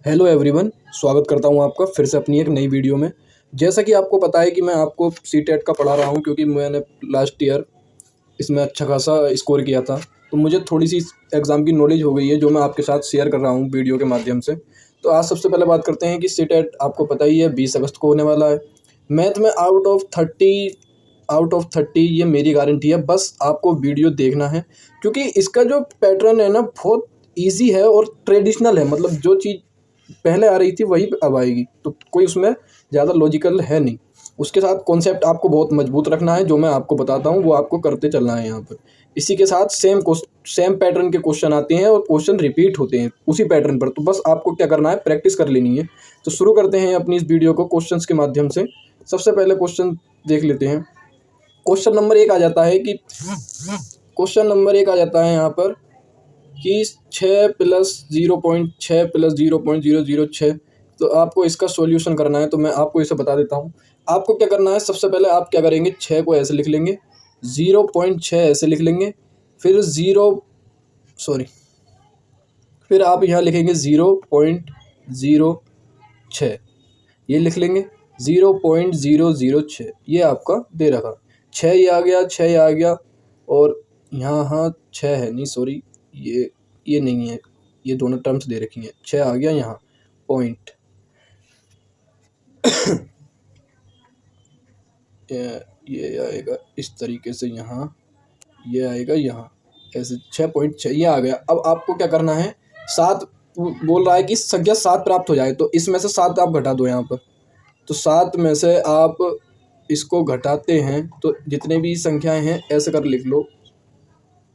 Hello everyone, स्वागत करता हूं आपका फिर से अपनी एक नई वीडियो में। जैसा कि आपको पता है कि मैं आपको सीटेट का पढ़ा रहा हूं, क्योंकि मैंने लास्ट ईयर इसमें अच्छा खासा स्कोर किया था। तो मुझे थोड़ी सी एग्ज़ाम की नॉलेज हो गई है, जो मैं आपके साथ शेयर कर रहा हूं वीडियो के माध्यम से। तो आज सबसे पहले बात करते हैं कि सीटेट आपको पता ही है 20 अगस्त को होने वाला है। मैथ में आउट ऑफ 30 ये मेरी गारंटी है। बस आपको वीडियो देखना है, क्योंकि इसका जो पैटर्न है ना, बहुत ईजी है और ट्रेडिशनल है। मतलब जो चीज़ पहले आ रही थी वही अब आएगी, तो कोई उसमें ज़्यादा लॉजिकल है नहीं। उसके साथ कॉन्सेप्ट आपको बहुत मजबूत रखना है, जो मैं आपको बताता हूँ वो आपको करते चलना है यहाँ पर। इसी के साथ सेम पैटर्न के क्वेश्चन आते हैं और क्वेश्चन रिपीट होते हैं उसी पैटर्न पर। तो बस आपको क्या करना है, प्रैक्टिस कर लेनी है। तो शुरू करते हैं अपनी इस वीडियो को क्वेश्चंस के माध्यम से। सबसे पहले क्वेश्चन देख लेते हैं। क्वेश्चन नंबर एक आ जाता है कि क्वेश्चन नंबर एक आ जाता है यहाँ पर कि 6 प्लस 0.6 प्लस 0.006। तो आपको इसका सॉल्यूशन करना है। तो मैं आपको इसे बता देता हूँ। आपको क्या करना है, सबसे पहले आप क्या करेंगे, 6 को ऐसे लिख लेंगे, 0.6 ऐसे लिख लेंगे, फिर फिर आप यहाँ लिखेंगे 0.06, ये लिख लेंगे 0.006। ये आपका दे रखा 6, ये आ गया, 6 ये आ गया। और यहाँ 6 है नहीं, सॉरी, ये नहीं है, ये दोनों टर्म्स दे रखी हैं। 6 आ गया यहाँ पॉइंट, ये आएगा इस तरीके से, यहाँ ये आएगा, यहाँ ऐसे 6.6 ये आ गया। अब आपको क्या करना है, 7 बोल रहा है कि संख्या 7 प्राप्त हो जाए, तो इसमें से 7 आप घटा दो यहाँ पर। तो 7 में से आप इसको घटाते हैं तो जितने भी संख्याएं हैं ऐसे कर लिख लो,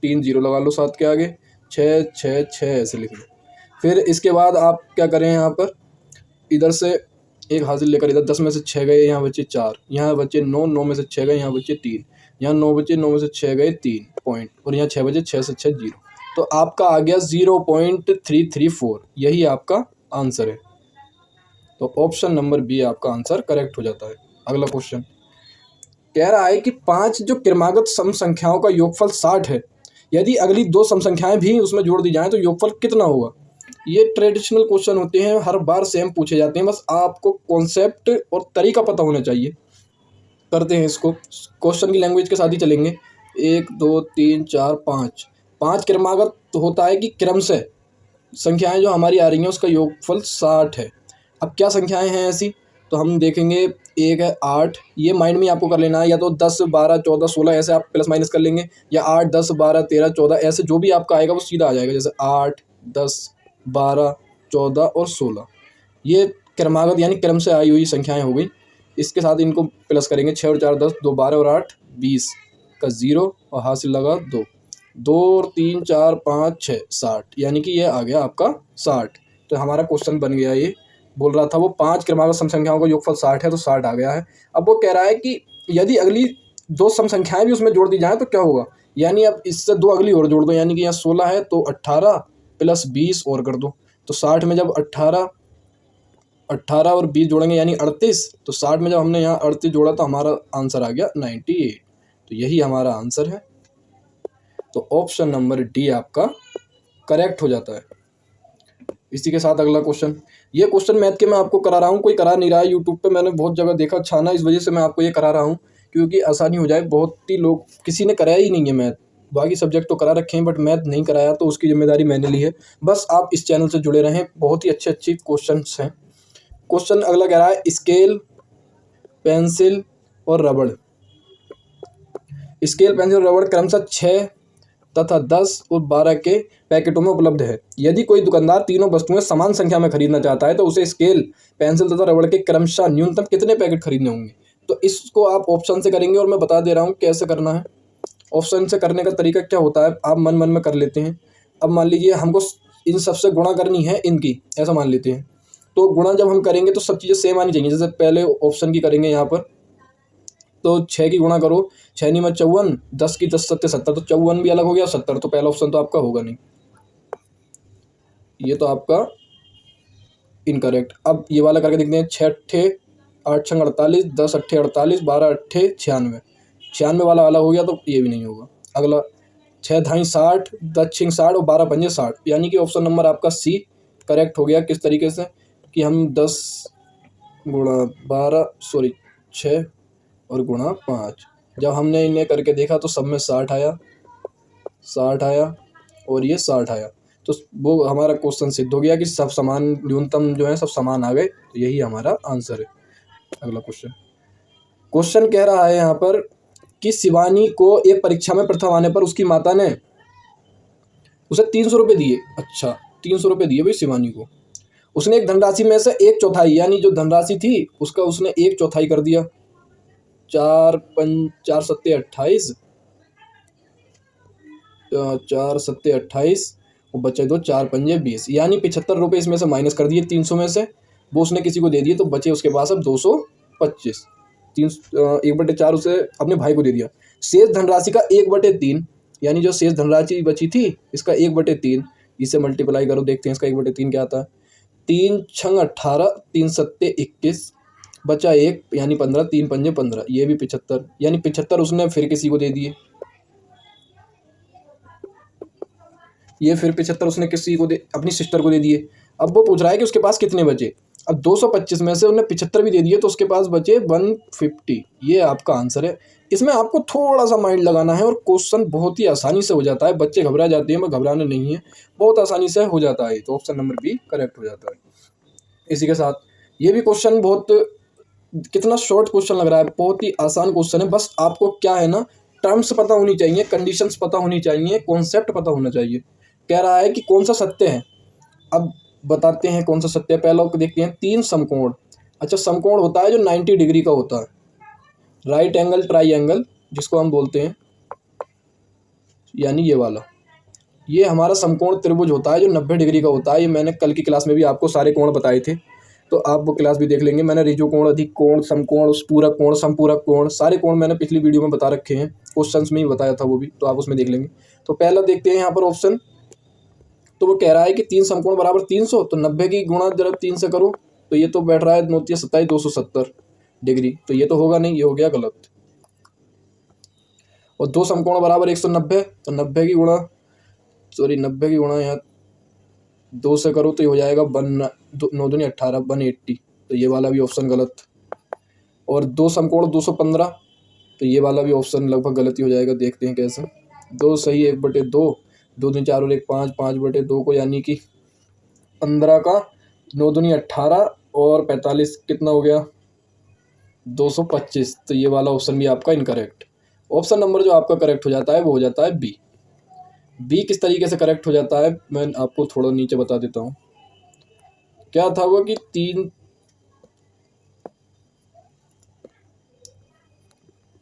3 0 लगा लो 7 के आगे, 6 6 6 ऐसे लिख लो। फिर इसके बाद आप क्या करें, यहाँ पर इधर से एक हासिल लेकर इधर 10 में से 6 गए, यहाँ बचे 4, यहाँ बचे 9, 9 में से 6 गए, यहाँ बचे 3, यहाँ 9 बचे, 9 में से 6 गए 3 पॉइंट, और यहाँ 6 बचे, 6 से 6 0। तो आपका आ गया 0.334। यही आपका आंसर है। तो ऑप्शन नंबर बी आपका आंसर करेक्ट हो जाता है। अगला क्वेश्चन कह रहा है कि 5 जो क्रमागत सम संख्याओं का योगफल 60 है, यदि अगली 2 सम संख्याएं भी उसमें जोड़ दी जाएं तो योगफल कितना होगा। ये ट्रेडिशनल क्वेश्चन होते हैं, हर बार सेम पूछे जाते हैं। बस आपको कॉन्सेप्ट और तरीका पता होना चाहिए। करते हैं इसको, क्वेश्चन की लैंग्वेज के साथ ही चलेंगे। 1 2 3 4 5 5 क्रमागत तो होता है कि क्रम से संख्याएं जो हमारी आ रही हैं उसका योगफल 60 है। अब क्या संख्याएं हैं ऐसी, तो हम देखेंगे। एक है 8, ये माइंड में आपको कर लेना है, या तो 10 12 14 16 ऐसे आप प्लस माइनस कर लेंगे, या 8 10 12 13 14 ऐसे जो भी आपका आएगा वो सीधा आ जाएगा। जैसे 8 10 12 14 और 16, ये क्रमागत यानी क्रम से आई हुई संख्याएं हो गई। इसके साथ इनको प्लस करेंगे, 6 और 4 10, 2 12 और 8 20 का 0, और हासिल लगा 2, 2 और 3 4 5 6 60, यानी कि ये आ गया आपका 60। तो हमारा क्वेश्चन बन गया। ये बोल रहा था वो 5 क्रमागत सम संख्याओं का योगफल 60 है, तो 60 आ गया है। अब वो कह रहा है कि यदि अगली 2 सम संख्याएं भी उसमें जोड़ दी जाएं तो क्या होगा। यानी अब इससे 2 अगली और जोड़ दो, यानी कि यहाँ 16 है तो 18 प्लस 20 और कर दो। तो 60 में जब 18 और 20 जोड़ेंगे यानी 38, तो 60 में जब हमने यहाँ 38 जोड़ा तो हमारा आंसर आ गया 98। तो यही हमारा आंसर है। तो ऑप्शन नंबर डी आपका करेक्ट हो जाता है। इसी के साथ अगला क्वेश्चन, ये क्वेश्चन मैथ के मैं आपको करा रहा हूँ, कोई करा नहीं रहा है। यूट्यूब पे मैंने बहुत जगह देखा, छाना, इस वजह से मैं आपको ये करा रहा हूँ, क्योंकि आसानी हो जाए। बहुत ही लोग, किसी ने कराया ही नहीं है मैथ, बाकी सब्जेक्ट तो करा रखे हैं बट मैथ नहीं कराया, तो उसकी जिम्मेदारी मैंने ली है। बस आप इस चैनल से जुड़े रहें, बहुत ही अच्छे क्वेश्चन हैं। क्वेश्चन अगला कह रहा है, स्केल पेंसिल और रबड़। स्केल पेंसिल और रबड़ क्रमशः 6 तथा 10 और 12 के पैकेटों में उपलब्ध है। यदि कोई दुकानदार तीनों वस्तुएं समान संख्या में खरीदना चाहता है तो उसे स्केल पेंसिल तथा रबड़ के क्रमशः न्यूनतम कितने पैकेट खरीदने होंगे। तो इसको आप ऑप्शन से करेंगे, और मैं बता दे रहा हूँ कैसे करना है। ऑप्शन से करने का तरीका क्या होता है, आप मन मन में कर लेते हैं। अब मान लीजिए हमको इन सबसे गुणा करनी है इनकी, ऐसा मान लेते हैं। तो गुणा जब हम करेंगे तो सब चीज़ें सेम आनी चाहिए। जैसे पहले ऑप्शन की करेंगे यहाँ पर, तो 6 की गुणा करो, 6 नहीं में 54, 10 की 10 सत्ते 70, तो 54 भी अलग हो गया, 70 तो पहला ऑप्शन तो आपका होगा नहीं, ये तो आपका इनकरेक्ट। अब ये वाला करके देखते हैं, 6 अट्ठे 8 छंग 48, 10 अट्ठे 48, 12 अट्ठे 96, 96 वाला अलग हो गया, तो ये भी नहीं होगा। अगला 6 धाई 60, 10 छिंग 60 और 12 पंजे 60, यानी कि ऑप्शन नंबर आपका सी करेक्ट हो गया किस तरीके से कि हम 10 गुणा 12 सॉरी 6 और गुणा 5, जब हमने इन्हें करके देखा तो सब में 60 आया, 60 आया और ये 60 आया। तो वो हमारा क्वेश्चन सिद्ध हो गया कि सब समान, न्यूनतम जो है सब समान आ गए। तो यही हमारा आंसर है। अगला क्वेश्चन, क्वेश्चन कह रहा है यहाँ पर कि शिवानी को एक परीक्षा में प्रथम आने पर उसकी माता ने उसे 300 रुपये दिए। अच्छा, 300 रुपये दिए भाई शिवानी को। उसने एक धनराशि में से 1/4 यानी जो धनराशि थी उसका उसने 1/4 कर दिया। 4 सत्ते 28, 4 सत्ते 28 और बचे दो 4 पंजे 20, यानी 75 रुपये इसमें से माइनस कर दिए 300 में से। वो उसने किसी को दे दिए तो बचे उसके पास अब 225। 1/4 उसे अपने भाई को दे दिया। शेष धनराशि का 1/3 यानी जो शेष धनराशि बची थी इसका 1/3, इसे मल्टीप्लाई करो, देखते हैं इसका 1/3 क्या आता है। 3 छंग 18, 3 सत्ते 21, बचा 1 यानी 15, 3 पंजे 15, ये भी 75, यानी 75 उसने फिर किसी को दे दिए। ये फिर 75 उसने किसी को अपनी सिस्टर को दे दिए। अब वो पूछ रहा है कि उसके पास कितने बचे। अब 225 में से उन्हें 75 भी दे दिए तो उसके पास बचे 150। ये आपका आंसर है। इसमें आपको थोड़ा सा माइंड लगाना है और क्वेश्चन बहुत ही आसानी से हो जाता है। बच्चे घबरा जाते हैं, मैं घबराने नहीं है, बहुत आसानी से हो जाता है। तो ऑप्शन नंबर बी करेक्ट हो जाता है। इसी के साथ ये भी क्वेश्चन बहुत, कितना शॉर्ट क्वेश्चन लग रहा है, बहुत ही आसान क्वेश्चन है। बस आपको क्या है ना, टर्म्स पता होनी चाहिए, कंडीशंस पता होनी चाहिए, कॉन्सेप्ट पता होना चाहिए। कह रहा है कि कौन सा सत्य है। अब बताते हैं कौन सा सत्य है। पहला देखते हैं 3 समकोण। अच्छा, समकोण होता है जो 90 डिग्री का होता है, राइट एंगल ट्राइंगल जिसको हम बोलते हैं, यानी ये वाला, ये हमारा समकोण त्रिभुज होता है जो 90 डिग्री का होता है। ये मैंने कल की क्लास में भी आपको सारे कोण बताए थे, तो आप वो क्लास भी देख लेंगे। मैंने रिजु कोण, अधिक कोण, समकोण, पूरक कोण, समपूरक कोण, सारे कोण मैंने पिछली वीडियो में बता रखे हैं, क्वेश्चंस में ही बताया था वो भी, तो आप उसमें देख लेंगे। तो पहला देखते हैं यहाँ पर ऑप्शन। तो वो कह रहा है कि 3 समकोण बराबर 300, तो 90 की गुणा जब 3 से करो तो ये तो बैठ रहा है 9 27 270 डिग्री, तो ये तो होगा नहीं, ये हो गया गलत। और 2 समकोण बराबर 190, तो 90 की गुणा, सॉरी 90 की गुणा यहाँ 2 से करो तो ये हो जाएगा 9 दूनी 18 180, तो ये वाला भी ऑप्शन गलत। और 2 समकोण 215, तो ये वाला भी ऑप्शन लगभग गलत ही हो जाएगा। देखते हैं कैसे। 2 सही 1/2, 2 दूनी 4 और 1 5, 5/2 को यानी कि 15 का 9 दूनी 18 और 45 कितना हो गया 225, तो ये वाला ऑप्शन भी आपका इनकरेक्ट। ऑप्शन नंबर जो आपका करेक्ट हो जाता है वो हो जाता है बी। बी किस तरीके से करेक्ट हो जाता है मैं आपको थोड़ा नीचे बता देता हूँ। क्या था वो कि 3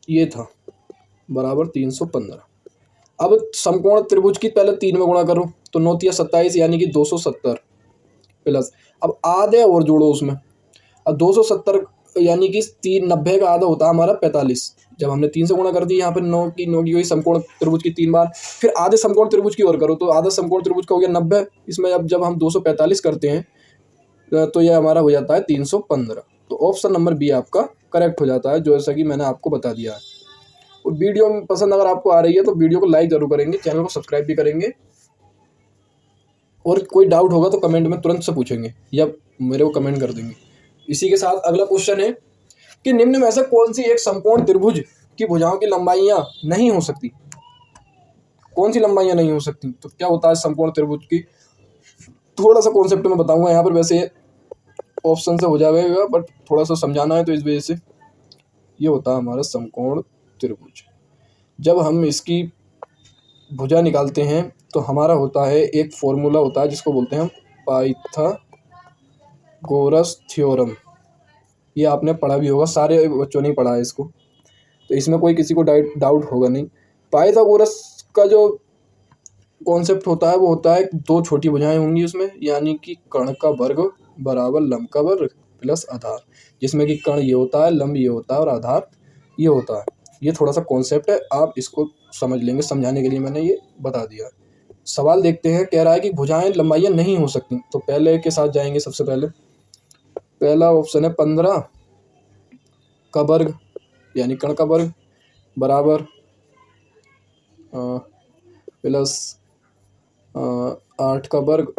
ये था बराबर 315। अब समकोण त्रिभुज की पहले 3 में गुणा करो तो 9 तिया 27 यानी कि 270 प्लस, अब आधे और जोड़ो उसमें। अब 270 यानी कि 90 का आधा होता है हमारा 45। जब हमने 3 से गुणा कर दी यहाँ पे 9 की हुई समकोण त्रिभुज की 3 बार, फिर आधे समकोण त्रिभुज की ओर करो तो आधा समकोण त्रिभुज का हो गया 90। इसमें अब जब हम 245 करते हैं तो यह हमारा हो जाता है 315। तो ऑप्शन नंबर बी आपका करेक्ट हो जाता है, जैसा कि मैंने आपको बता दिया है। और वीडियो पसंद अगर आपको आ रही है तो वीडियो को लाइक जरूर करेंगे, चैनल को सब्सक्राइब भी करेंगे, और कोई डाउट होगा तो कमेंट में तुरंत से पूछेंगे या मेरे को कमेंट कर देंगे। इसी के साथ अगला क्वेश्चन है कि निम्न में से कौन सी एक समकोण त्रिभुज की भुजाओं की लंबाइयां नहीं हो सकती। कौन सी लंबाइयां नहीं हो सकती, तो क्या होता है समकोण त्रिभुज की, थोड़ा सा कॉन्सेप्ट में बताऊंगा यहाँ पर। वैसे ऑप्शन से हो जाएगा बट थोड़ा सा समझाना है तो इस वजह से। ये होता है हमारा समकोण त्रिभुज। जब हम इसकी भुजा निकालते हैं तो हमारा होता है एक फॉर्मूला होता है जिसको बोलते हैं पाइथागोरस थ्योरम। ये आपने पढ़ा भी होगा, सारे बच्चों ने पढ़ा है इसको, तो इसमें कोई किसी को डाउट होगा नहीं। पाइथागोरस का जो कॉन्सेप्ट होता है वो होता है 2 छोटी भुजाएं होंगी उसमें, यानी कि कर्ण का वर्ग बराबर लंब का वर्ग प्लस आधार, जिसमें कि कर्ण ये होता है, लंब ये होता है और आधार ये होता है। ये थोड़ा सा कॉन्सेप्ट है, आप इसको समझ लेंगे, समझाने के लिए मैंने ये बता दिया। सवाल देखते हैं। कह रहा है कि भुजाएं लंबाइयां नहीं हो सकती, तो पहले के साथ जाएंगे। सबसे पहले पहला ऑप्शन है 15 का वर्ग यानी कर्ण का वर्ग बराबर प्लस 8 का वर्ग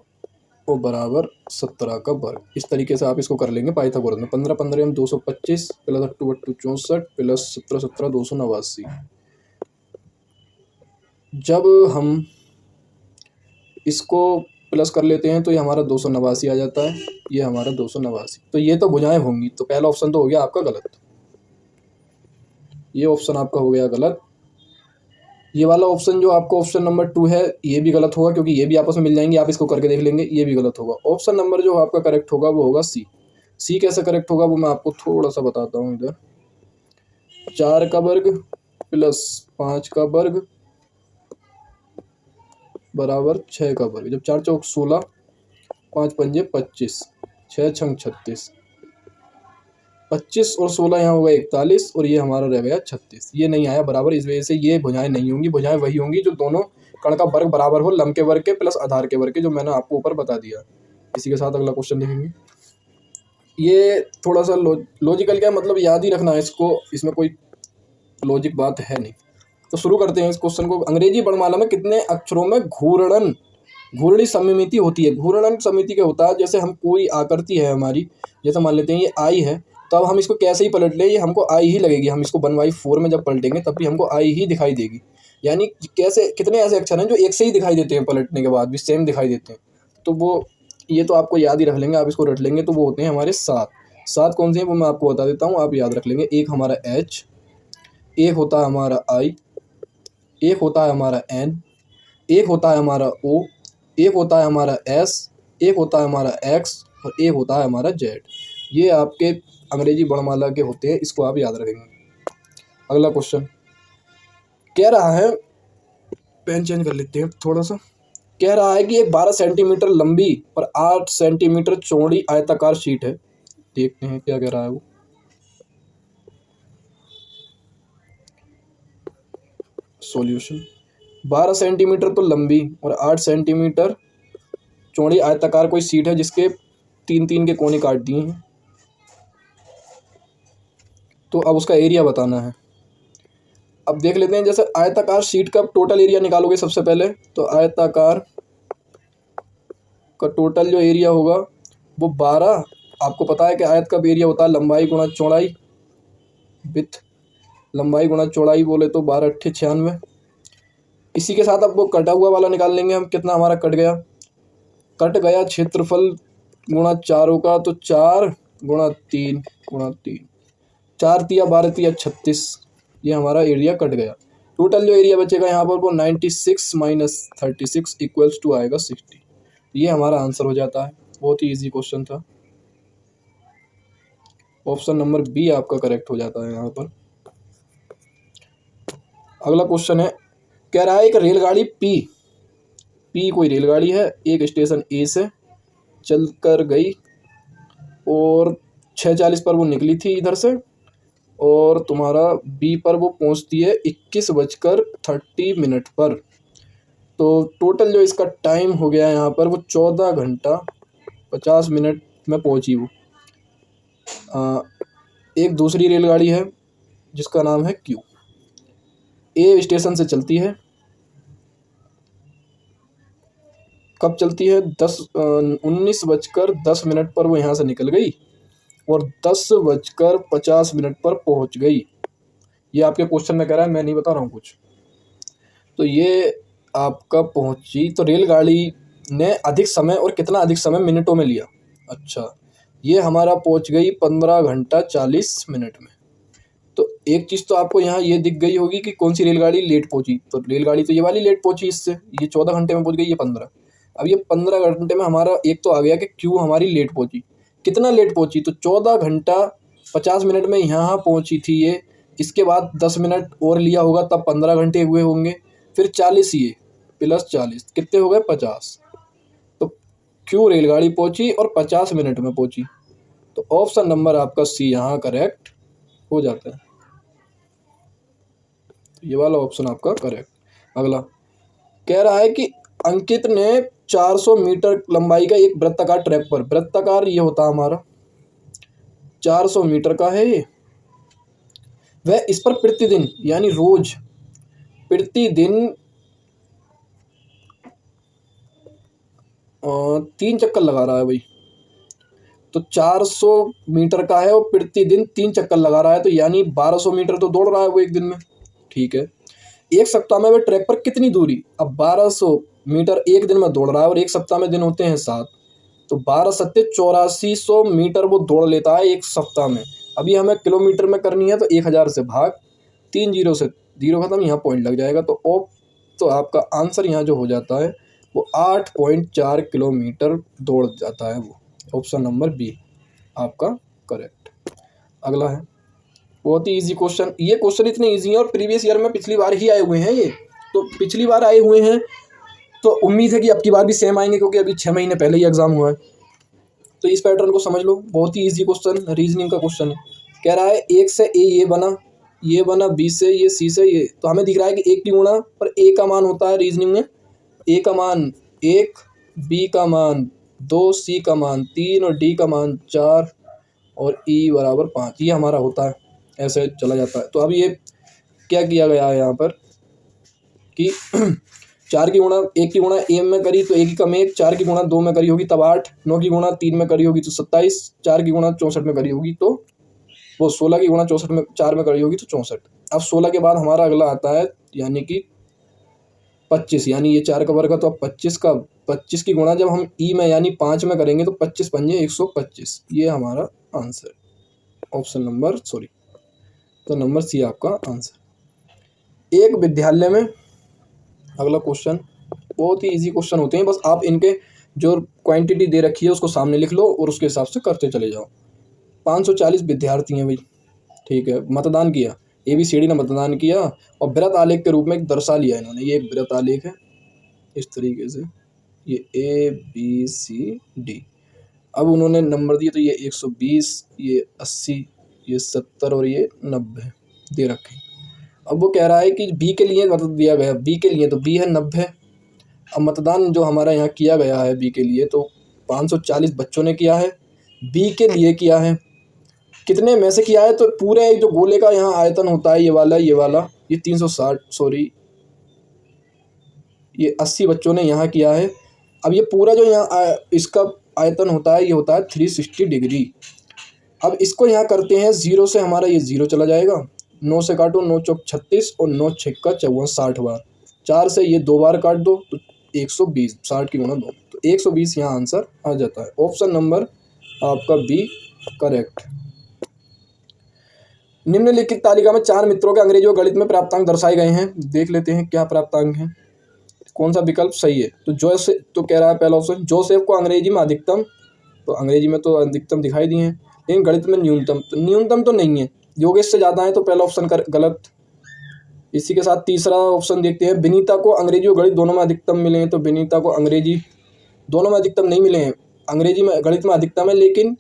और बराबर 17 का वर्ग। इस तरीके से आप इसको कर लेंगे पाइथागोरस में। 15 15 225 प्लस 8 8 64 प्लस 17 17 289। जब हम इसको प्लस कर लेते हैं तो ये हमारा 289 आ जाता है, ये हमारा 289। तो ये तो भुजाएं होंगी, तो पहला ऑप्शन तो हो गया आपका गलत, ये ऑप्शन आपका हो गया गलत। ये वाला ऑप्शन जो आपका ऑप्शन नंबर 2 है ये भी गलत होगा, क्योंकि ये भी आपस में मिल जाएंगे, आप इसको करके देख लेंगे, ये भी गलत होगा। ऑप्शन नंबर जो आपका करेक्ट होगा वो होगा सी। सी कैसे करेक्ट होगा वो मैं आपको थोड़ा सा बताता हूँ। इधर 4 का वर्ग प्लस 5 का वर्ग बराबर 6 का वर्ग। जब 4 चौक 16, 5 पंजे 25, 6 छंग 36, 25 और 16 यहाँ होगा 41 और ये हमारा रह गया 36। ये नहीं आया बराबर, इस वजह से ये भुजाएं नहीं होंगी। भुजाएं वही होंगी जो दोनों कण का वर्ग बराबर हो, लंब के वर्ग के प्लस आधार के वर्ग के, जो मैंने आपको ऊपर बता दिया। इसी के साथ अगला क्वेश्चन देखेंगे। ये थोड़ा सा लॉजिकल क्या मतलब याद ही रखना है इसको, इसमें कोई लॉजिक बात है नहीं। तो शुरू करते हैं इस क्वेश्चन को। अंग्रेजी वर्णमाला में कितने अक्षरों में घूर्णी सममिति होती है? घूर्णन समिति क्या होता है, जैसे हम कोई आकृति है हमारी, जैसे मान लेते हैं ये आई है, तो अब हम इसको कैसे ही पलट ले ये हमको आई ही लगेगी। हम इसको 1/4 में जब पलटेंगे तब भी हमको आई ही दिखाई देगी। यानी कैसे कितने ऐसे अक्षर हैं जो एक से ही दिखाई देते हैं, पलटने के बाद भी सेम दिखाई देते हैं। तो वो ये तो आपको याद ही रख लेंगे, आप इसको रट लेंगे। तो वो होते हैं हमारे 7 कौन से हैं वो मैं आपको बता देता हूँ, आप याद रख लेंगे। एक हमारा एच, एक होता है हमारा आई, एक होता है हमारा एन, एक होता है हमारा ओ, एक होता है हमारा एस, एक होता है हमारा एक्स और एक होता है हमारा जेड। ये आपके अंग्रेजी वर्णमाला के होते हैं, इसको आप याद रखेंगे। अगला क्वेश्चन कह रहा है, पेन चेंज कर लेते हैं थोड़ा सा। कह रहा है कि एक 12 सेंटीमीटर लंबी और 8 सेंटीमीटर चौड़ी आयताकार शीट है। देखते हैं क्या कह रहा है वो। सॉल्यूशन 12 सेंटीमीटर तो लंबी और 8 सेंटीमीटर चौड़ी आयताकार कोई शीट है जिसके 3 के कोने काट दिए हैं। तो अब उसका एरिया बताना है। अब देख लेते हैं, जैसे आयताकार शीट का टोटल एरिया निकालोगे सबसे पहले, तो आयताकार का टोटल जो एरिया होगा वो 12। आपको पता है कि आयत का एरिया होता है लंबाई गुणा चौड़ाई, विथ लंबाई गुणा चौड़ाई बोले तो 12 8 96। इसी के साथ अब वो कटा हुआ वाला निकाल लेंगे हम, कितना हमारा कट गया। कट गया क्षेत्रफल गुणा चारों का, तो 4 गुणा 3 गुणा 3, 4 तिया 12 तिया 36। ये हमारा एरिया कट गया। टोटल जो एरिया बचेगा यहाँ पर वो 96 माइनस 36 इक्वल्स टू आएगा 60। ये हमारा आंसर हो जाता है। बहुत ही इजी क्वेश्चन था। ऑप्शन नंबर बी आपका करेक्ट हो जाता है यहाँ पर। अगला क्वेश्चन है, कह रहा है एक रेलगाड़ी पी कोई रेलगाड़ी है, एक स्टेशन ए से चल कर गई और 6:40 पर वो निकली थी इधर से, और तुम्हारा बी पर वो पहुंचती है 21:30 पर। तो टोटल जो इसका टाइम हो गया यहाँ पर वो 14 घंटा 50 मिनट में पहुंची वो। एक दूसरी रेलगाड़ी है जिसका नाम है क्यू, ए स्टेशन से चलती है। कब चलती है? 19:10 पर वो यहाँ से निकल गई और 10:50 पर पहुँच गई। ये आपके क्वेश्चन में कह रहा है, मैं नहीं बता रहा हूँ कुछ। तो ये आपका पहुँची, तो रेलगाड़ी ने अधिक समय, और कितना अधिक समय मिनटों में लिया। अच्छा, ये हमारा पहुँच गई 15 घंटा 40 मिनट में। तो एक चीज़ तो आपको यहाँ ये दिख गई होगी कि कौन सी रेलगाड़ी लेट पहुँची। तो रेलगाड़ी तो ये वाली लेट पहुँची, इससे ये 14 घंटे में पहुँच गई, ये 15। अब ये 15 घंटे में हमारा एक तो आ गया कि क्यों हमारी लेट पहुँची। कितना लेट पहुँची? तो 14 घंटा 50 मिनट में यहाँ पहुँची थी ये। इसके बाद 10 मिनट और लिया होगा, तब 15 घंटे हुए होंगे। फिर 40 ये प्लस 40 कितने हो गए? 50। तो क्यों रेलगाड़ी पहुँची और 50 मिनट में पहुँची। तो ऑप्शन नंबर आपका सी यहाँ करेक्ट हो जाता है। ये वाला ऑप्शन आपका करेक्ट। अगला कह रहा है कि अंकित ने 400 मीटर लंबाई का एक वृत्ताकार ट्रैक पर, वृत्ताकार ये होता हमारा 400 मीटर का है ये, वह इस पर प्रतिदिन यानी रोज प्रतिदिन 3 चक्कर लगा रहा है भाई, तो 400 मीटर का है और प्रति दिन 3 चक्कर लगा रहा है, तो यानी 1200 मीटर तो दौड़ रहा है वो एक दिन में। ठीक है, एक सप्ताह में वह ट्रैक पर कितनी दूरी, अब 1200 मीटर एक दिन में दौड़ रहा है और एक सप्ताह में दिन होते हैं 7, तो 12 सत्ते 8400 मीटर वो दौड़ लेता है एक सप्ताह में। अभी हमें किलोमीटर में करनी है, तो 1000 से भाग 3 जीरो से जीरो खत्म, यहाँ पॉइंट लग जाएगा, तो आपका आंसर यहाँ जो हो जाता है वो 8.4 किलोमीटर दौड़ जाता है वो। ऑप्शन नंबर बी आपका करेक्ट। अगला है बहुत ही इजी क्वेश्चन, ये क्वेश्चन इतने इजी हैं और प्रीवियस ईयर में पिछली बार ही आए हुए हैं ये, तो पिछली बार आए हुए हैं तो उम्मीद है कि अब की बार भी सेम आएंगे, क्योंकि अभी 6 महीने पहले ही एग्जाम हुआ है। तो इस पैटर्न को समझ लो, बहुत ही इजी क्वेश्चन, रीजनिंग का क्वेश्चन है। कह रहा है 1 से ए ये बना, बी से ये, सी से ये, तो हमें दिख रहा है कि 1 की गुणा पर ए का मान होता है रीजनिंग में, ए का मान 1, बी का मान 2, सी का मान 3 और डी का मान 4 और ई बराबर 5, ये हमारा होता है, ऐसे चला जाता है। तो अब ये क्या किया गया है यहाँ पर कि 4 की गुणा 1 की गुणा ए में करी तो 1 की कम 1, 4 की गुणा 2 में करी होगी तब 8, 9 की गुणा 3 में करी होगी तो 27, 4 की गुणा 64 में करी होगी तो वो 16 की गुणा 64 में 4 में करी होगी तो 64। अब 16 के बाद हमारा अगला आता है यानी कि 25, यानी ये 4 का वर्ग है तो अब 25 की गुणा जब हम ई में यानी 5 में करेंगे तो 25 पंजे 125, ये हमारा आंसर, ऑप्शन नंबर तो नंबर सी आपका आंसर। एक विद्यालय में, अगला क्वेश्चन बहुत ही इजी क्वेश्चन होते हैं, बस आप इनके जो क्वांटिटी दे रखी है उसको सामने लिख लो और उसके हिसाब से करते चले जाओ। 540 विद्यार्थी हैं भाई, ठीक है, मतदान किया, ABCD ने मतदान किया और वृत्त आलेख के रूप में एक दर्शा लिया इन्होंने, ये एक वृत्त आलेख है इस तरीके से, ये ABCD। अब उन्होंने नंबर दिए तो ये 120, ये 80, ये 70 और ये 90 दे रखे। अब वो कह रहा है कि बी के लिए मतलब दिया गया, बी के लिए तो बी है 90। अब मतदान जो हमारा यहाँ किया गया है बी के लिए तो 540 बच्चों ने किया है, बी के लिए किया है, कितने में से किया है, तो पूरे जो गोले का यहाँ आयतन होता है ये वाला ये 360 सॉरी ये 80 बच्चों ने यहाँ किया है। अब ये पूरा जो यहाँ इसका आयतन होता है ये होता है 360 डिग्री। अब इसको यहाँ करते हैं 0 से, हमारा ये 0 चला जाएगा, 9 से काटो, 9 चौक 36 और 9 छक्का 54, 60 बार, 4 से ये 2 बार काट दो तो 120, 60 की गुणा 2, तो 120 यहाँ आंसर आ जाता है। ऑप्शन नंबर आपका बी करेक्ट। निम्नलिखित तालिका में 4 मित्रों के अंग्रेजी और गणित में प्राप्तांक दर्शाए गए हैं, देख लेते हैं क्या प्राप्तांक हैं, कौन सा विकल्प सही है। तो कह रहा है पहला ऑप्शन, जोसेफ को अंग्रेजी में अधिकतम, तो अंग्रेजी में तो अधिकतम दिखाई दिए हैं, लेकिन गणित में न्यूनतम, तो न्यूनतम तो नहीं है, योगेश से ज़्यादा है तो पहला ऑप्शन गलत। इसी के साथ तीसरा ऑप्शन देखते हैं, विनीता को अंग्रेजी और गणित दोनों में अधिकतम मिले हैं, तो विनीता को अंग्रेजी दोनों में अधिकतम नहीं मिले हैं, अंग्रेजी में गणित में अधिकतम है लेकिन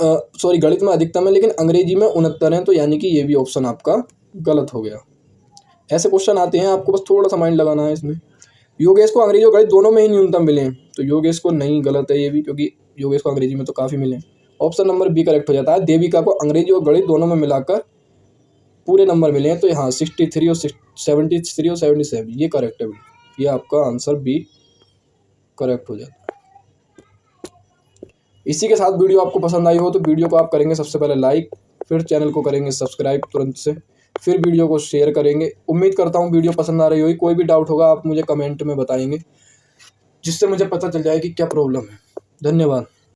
गणित में अधिकतम है लेकिन अंग्रेजी में 69 है, तो यानी कि ये भी ऑप्शन आपका गलत हो गया। ऐसे क्वेश्चन आते हैं, आपको बस थोड़ा सा माइंड लगाना है इसमें। योगेश को अंग्रेजी और गणित दोनों में ही न्यूनतम मिले हैं, तो योगेश को नहीं, गलत है ये भी, क्योंकि योगेश को अंग्रेजी में तो काफ़ी मिले हैं। ऑप्शन नंबर बी करेक्ट हो जाता है, देविका को अंग्रेजी और गणित दोनों में मिलाकर पूरे नंबर मिले हैं, तो यहाँ 63 और 73 और 77 ये करेक्ट है, ये आपका आंसर बी करेक्ट हो जाता है। इसी के साथ वीडियो आपको पसंद आई हो तो वीडियो को आप करेंगे सबसे पहले लाइक, फिर चैनल को करेंगे सब्सक्राइब तुरंत से, फिर वीडियो को शेयर करेंगे। उम्मीद करता हूँ वीडियो पसंद आ रही होगी, कोई भी डाउट होगा आप मुझे कमेंट में बताएंगे, जिससे मुझे पता चल जाए कि क्या प्रॉब्लम है। धन्यवाद।